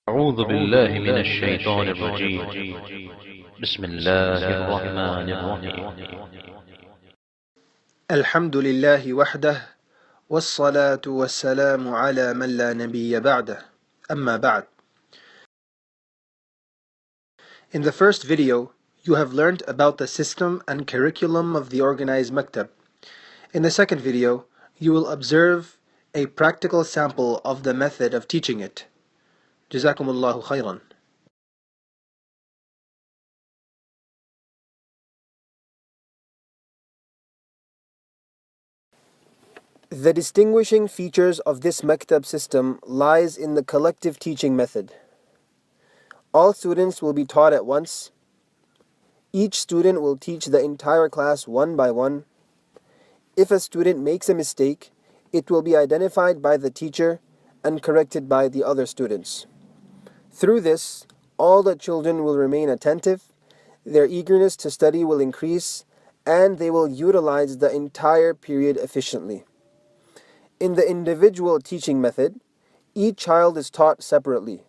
أعوذ بالله من الشيطان الرجيم. بسم الله الرحمن الرحيم. الحمد لله وحده والصلاة والسلام على من لا نبي بعده. أما بعد. In the first video, you have learned about the system and curriculum of the organized maktab. In the second video, you will observe a practical sample of the method of teaching it. Jazakumullahu khairan. The distinguishing features of this maktab system lies in the collective teaching method. All students will be taught at once. Each student will teach the entire class one by one. If a student makes a mistake, it will be identified by the teacher and corrected by the other students. Through this, all the children will remain attentive, their eagerness to study will increase, and they will utilize the entire period efficiently. In the individual teaching method, each child is taught separately.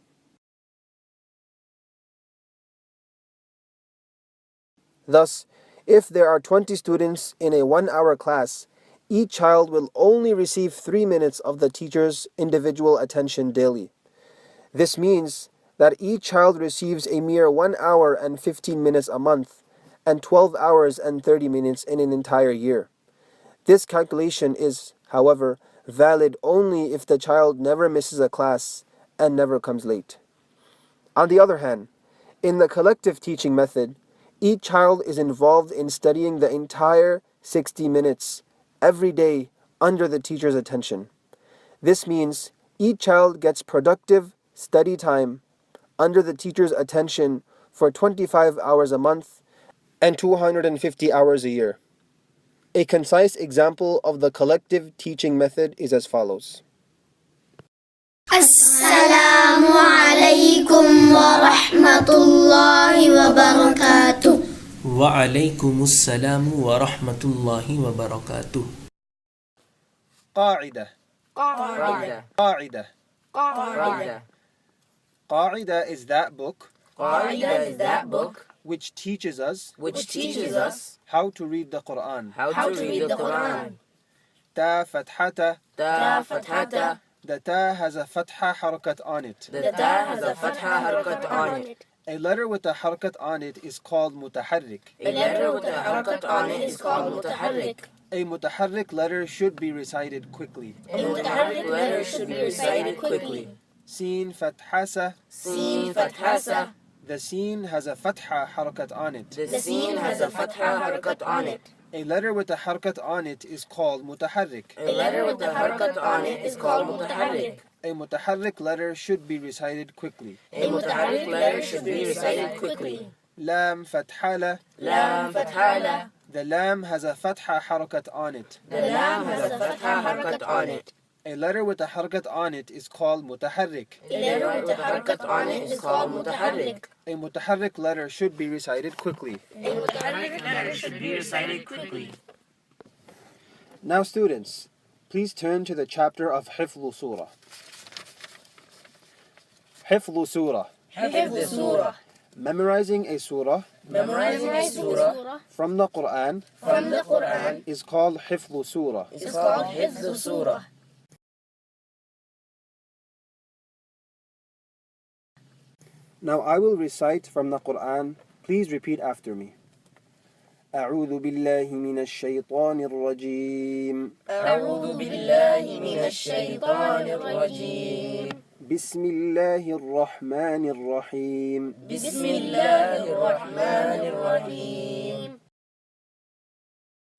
Thus, if there are 20 students in a 1-hour class, each child will only receive 3 minutes of the teacher's individual attention daily. This means that each child receives a mere 1 hour and 15 minutes a month, and 12 hours and 30 minutes in an entire year. This calculation is, however, valid only if the child never misses a class and never comes late. On the other hand, in the collective teaching method, each child is involved in studying the entire 60 minutes every day under the teacher's attention. This means each child gets productive study time under the teacher's attention for 25 hours a month and 250 hours a year. A concise example of the collective teaching method is as follows. السلام عليكم ورحمة الله وبركاته. وعليكم السلام ورحمة الله وبركاته. قاعدة قاعدة قاعدة قاعدة قاعدة is that book قاعدة is that book which teaches us how to read the Quran. to read the Quran. Ta fathata. تا فتحة. The ta has a fatha harakat on it. The ta has a fatha harakat on it. A letter with a harakat on it is called mutaharrik. A letter with a harakat on it is called mutaharrik. A mutaharrik letter should be recited quickly. A mutaharrik letter should be recited quickly. Sin fathasa. Sin fathasa. The sin has a fatha harakat on it. The sin has a fatha harakat on it. A letter with a harakat on it is called mutaharrik. A letter with a harakat on it is called mutaharrik. A mutaharrik letter should be recited quickly. A mutaharrik letter should be recited quickly. Lam fathala. Lam fathala. The lam has a fatha harakat on it. The lam has a fatha harakat on it. A letter with a harakat on it is called mutaharrik. A letter with a harakat on it is called mutaharrik. A mutaharrik letter should be recited quickly. A mutaharrik letter should be recited quickly. Now students, please turn to the chapter of Hifdhu Surah. Hifdhu Surah. Hifdh surah. Memorizing a surah Memorizing a surah from the Quran from the Quran is called Hifdhu Surah. is called Hifdh surah. Now I will recite from the Quran. Please repeat after me. أعوذ بالله من الشيطان الرجيم. أعوذ بالله من الشيطان الرجيم. بسم الله الرحمن الرحيم. بسم الله الرحمن الرحيم.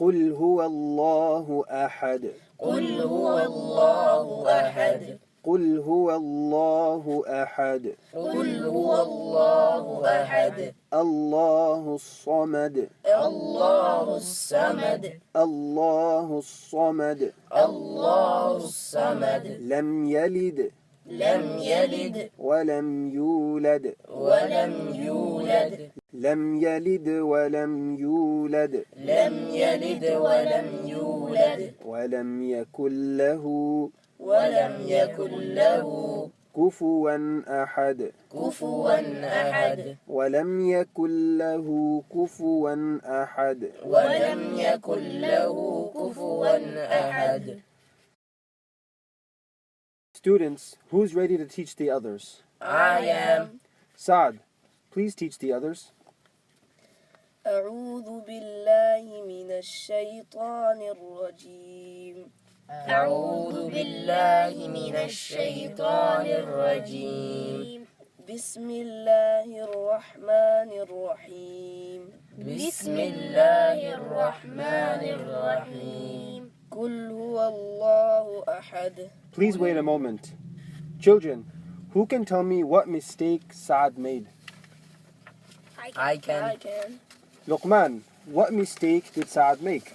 قل هو الله أحد. قل هو الله أحد. قل هو الله أحد. قل هو الله أحد. الله الصمد. الله الصمد. الله الصمد. الله الصمد. لم يلد لم يلد ولم يولد. ولم يولد. لم يلد ولم يولد. لم يلد ولم يولد. ولم يكن له ولم يكن له كفوا أحد كفوا أحد ولم يكن له كفوا أحد ولم يكن له كفوا أحد. Students, who's ready to teach the others? I am. Saad, please teach the others. أعوذ بالله من الشيطان الرجيم أعوذ بالله من الشيطان الرجيم بسم الله الرحمن الرحيم بسم الله الرحمن الرحيم قل هو الله أحد. Please wait a moment. Children, who can tell me what mistake Saad made? I can. Luqman, what mistake did Saad make?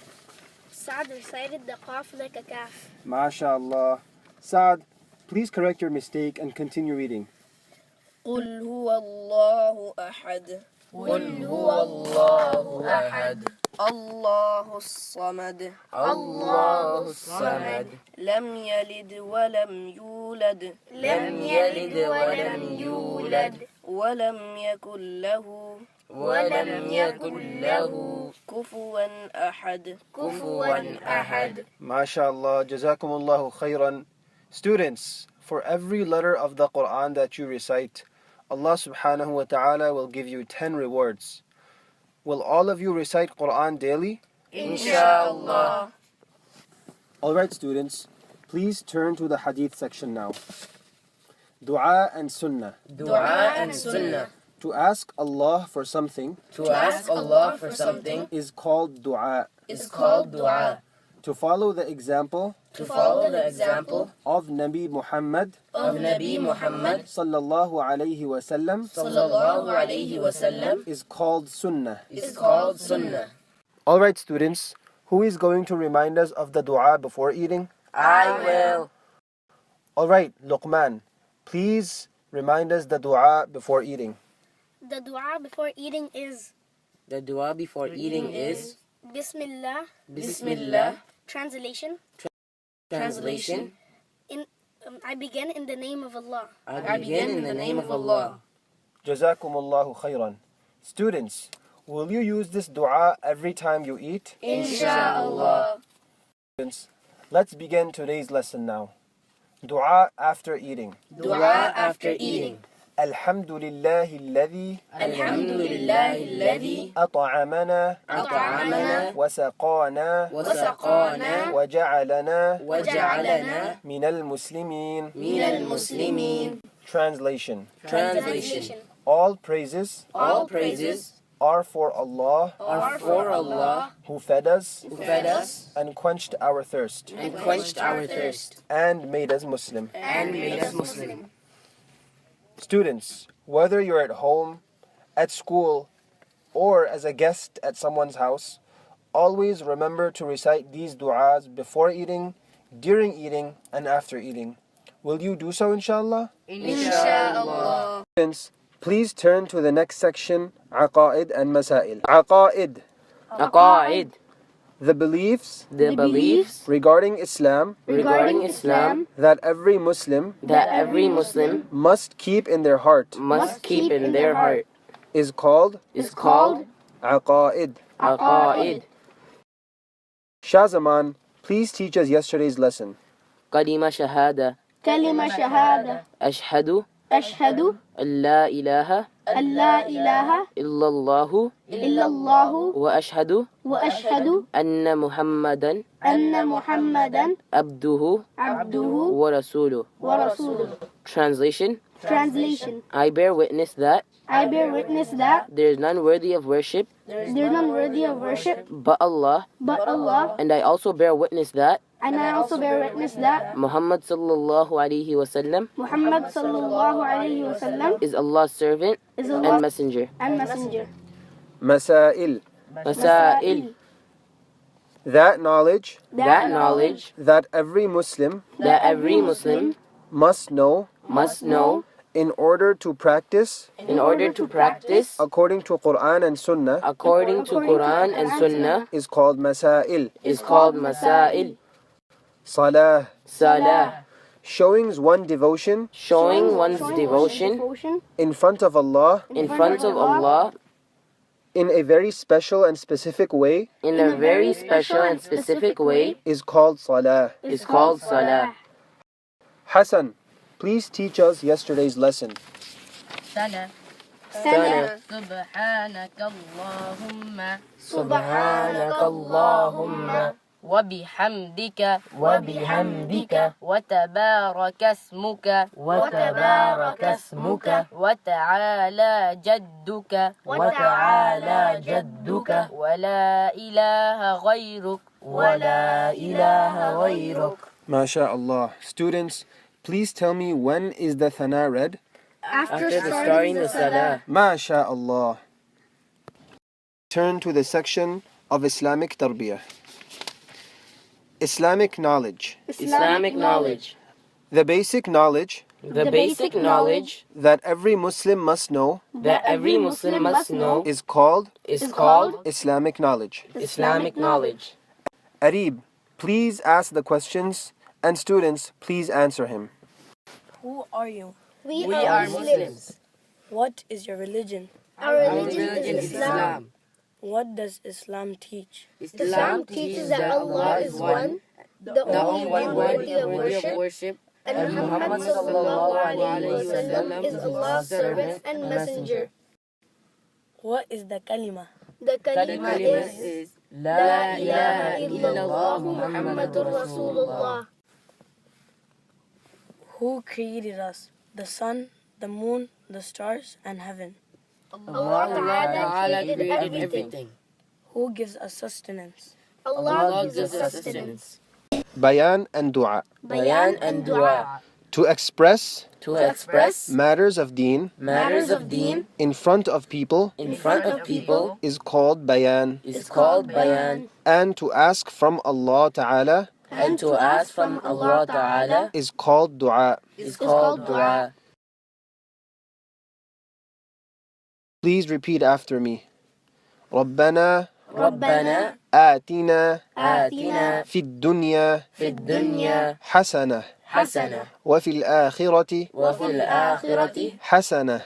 Saad recited the qaf like a calf. MashaAllah. Saad, please correct your mistake and continue reading. قل هو الله أحد قل هو الله أحد الله الصمد الله الصمد لم يلد ولم يولد لم يلد ولم يولد ولم يكن له ولم يكن له كفوا أحد. كفوا أحد. MashaAllah. Jazakumullahu khairan. Students, for every letter of the Quran that you recite, Allah subhanahu wa ta'ala will give you 10 rewards. Will all of you recite Quran daily? Inshallah. Alright students, please turn to the hadith section now. Dua and Sunnah. Dua and Sunnah. To ask Allah for something To ask Allah for something is called dua. is called dua. To follow the example To follow the example of Nabi Muhammad of Nabi Muhammad sallallahu alayhi wasallam sallallahu alayhi wasallam is called Sunnah. is called Sunnah. Alright students, who is going to remind us of the dua before eating? I will. Alright, Luqman, please remind us the dua before eating. The dua before eating is The dua before eating is Bismillah. Bismillah. Translation. Translation. I begin in the name of Allah. I begin in the name of Allah. Jazakumullahu khairan. Students, will you use this dua every time you eat? Inshallah. Students, let's begin today's lesson now. Dua after eating. Dua after eating. Alhamdulillahi alladhi Alhamdulillahi alladhi أطعمنا أطعمنا وسقانا وسقانا وجعلنا وجعلنا من المسلمين. من المسلمين. Translation. Translation. All praises All praises are for Allah are for Allah who fed us who fed us and quenched our thirst and quenched our thirst and made us Muslim. and made us Muslim. Students, whether you're at home, at school, or as a guest at someone's house, always remember to recite these du'as before eating, during eating, and after eating. Will you do so, inshallah? Inshallah. Students, please turn to the next section, Aqa'id and Masail. Aqa'id, Aqa'id. the beliefs The beliefs regarding Islam regarding Islam that every Muslim that every Muslim must keep in their heart must keep in their heart is called is called Aqa'id. Aqa'id. Shahzaman, please teach us yesterday's lesson. Kalima shahada. كلمة شهادة Ashhadu أشهد an la ilaha أن لا إله illallahu إلا الله wa ashhadu وأشهد anna Muhammadan أن محمدا abduhu عبده wa rasuluh. ورسوله. Translation. Translation. I bear witness that I bear witness that there is none worthy of worship there is none worthy of worship but Allah, but Allah, and I also bear witness that and I also bear witness that Muhammad sallallahu alaihi wasallam Muhammad sallallahu alayhi wasallam is Allah's servant is and Allah's messenger. and messenger. Masail, Masail. that knowledge That knowledge that every Muslim that every Muslim must know must know in order to practice in order to practice according to Quran and Sunnah according to Quran and Sunnah is called Masail. is called Masail. Salah, Salah. showing one's devotion in front of Allah in a very special and specific way is called Salah. Hassan, please teach us yesterday's lesson. Salah. Salah. سبحانك اللهم وبحمدك وتبارك اسمك وتعالى جدك ولا إله غيرك MashaAllah. Students, please tell me, when is the thana read? After starting the Salah. MashaAllah. Turn to the section of Islamic Tarbiyah. Islamic knowledge. The basic knowledge that every Muslim must know is called Islamic knowledge. Arib, please ask the questions, and students, please answer him. Who are you? We are Muslims. What is your religion? Our religion is Islam. What does Islam teach? Islam teaches that Allah is one, the only one worthy of worship, and Muhammad sallallahu alaihi wasallam is Allah's servant and messenger. What is the kalima? The kalima is La ilaha illallah Muhammadur Rasulullah. Who created us? The sun, the moon, the stars, and heaven. Allah Ta'ala created everything. Who gives us sustenance? Allah gives us sustenance. Bayan and Dua. To express matters of deen in front of people is called Bayan. And to ask from Allah Ta'ala is called Dua. Please repeat after me. ربنا آتنا في الدنيا حسنة وفي الآخرة حسنة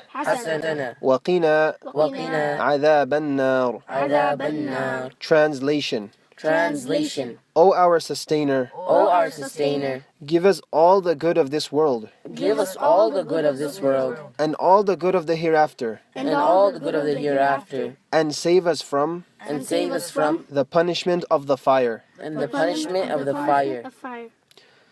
وقنا عذاب النار. Translation. O our Sustainer, give us all the good of this world and all the good of the hereafter, and save us from the punishment of the fire.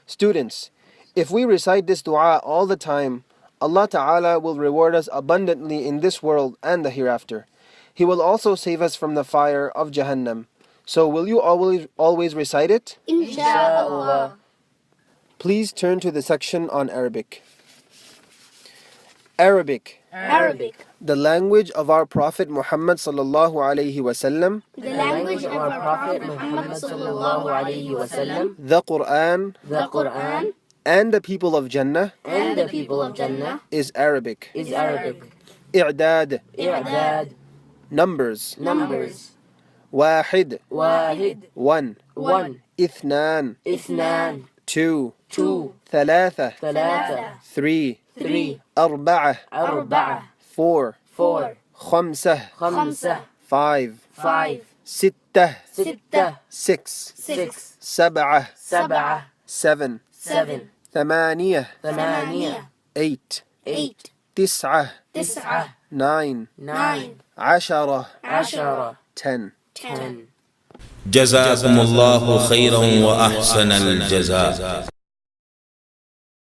Students, if we recite this dua all the time, Allah Ta'ala will reward us abundantly in this world and the hereafter. He will also save us from the fire of Jahannam. So will you always recite it? Inshallah. Please turn to the section on Arabic. Arabic. The language of our Prophet Muhammad sallallahu alaihi wasallam. The language of our Prophet Muhammad sallallahu alaihi wasallam. The Quran. And the people of Jannah. Is Arabic. I'dad. Numbers. واحد one اثنان two ثلاثة three أربعة four خمسة five ستة six سبعة seven ثمانية eight تسعة nine عشرة 10. جزاكم الله خيرا وأحسن الجزاء.